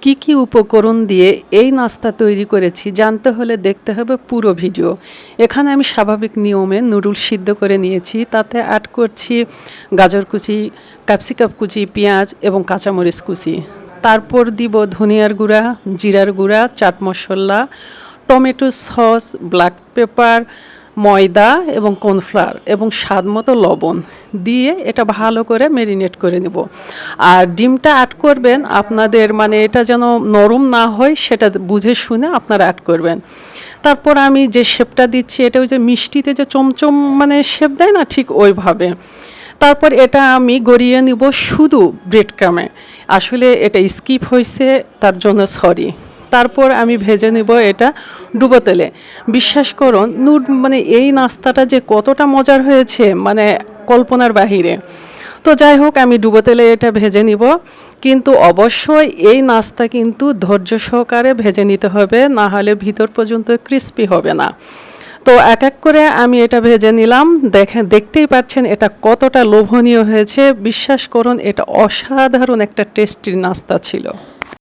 কি কি উপকরণ দিয়ে এই নাস্তা তৈরি করেছি জানতে হলে দেখতে হবে পুরো ভিডিও। এখানে আমি স্বাভাবিক নিয়মে নুডলস সিদ্ধ করে নিয়েছি, তাতে অ্যাড করছি গাজর কুচি, ক্যাপসিকাম কুচি, পেঁয়াজ এবং কাঁচামরিচ কুচি। তারপর দিব ধনিয়ার গুঁড়া, জিরার গুঁড়া, chaat masala, tomato sauce, black pepper, ময়দা এবং কর্নফ্লাওয়ার এবং স্বাদমতো লবণ দিয়ে এটা ভালো করে ম্যারিনেট করে নেব। আর ডিমটা অ্যাড করবেন আপনাদের মানে এটা যেন নরম না হয় সেটা বুঝে শুনে আপনারা অ্যাড করবেন। তারপর আমি যে শেপটা দিচ্ছি এটা ওই যে মিষ্টিতে যে চমচম মানে শেপ দেয় না, ঠিক ওইভাবে। তারপর এটা আমি গড়িয়ে নিব শুধু ব্রেড ক্রামে। আসলে এটা স্কিপ হয়েছে, তার জন্য সরি। তারপর আমি ভেজে নেব এটা ডুবো তেলে। বিশ্বাস করুন মানে এই নাস্তাটা যে কতটা মজার হয়েছে মানে কল্পনার বাহিরে। তো যাই হোক আমি ডুবো তেলে এটা ভেজে নিব, কিন্তু অবশ্যই এই নাস্তা কিন্তু ধৈর্য সহকারে ভেজে নিতে হবে, না হলে ভিতর পর্যন্ত ক্রিস্পি হবে না। তো এক এক করে আমি এটা ভেজে নিলাম। দেখতেই পাচ্ছেন এটা কতটা লোভনীয় হয়েছে। বিশ্বাস করুন এটা অসাধারণ একটা টেস্টি নাস্তা ছিল।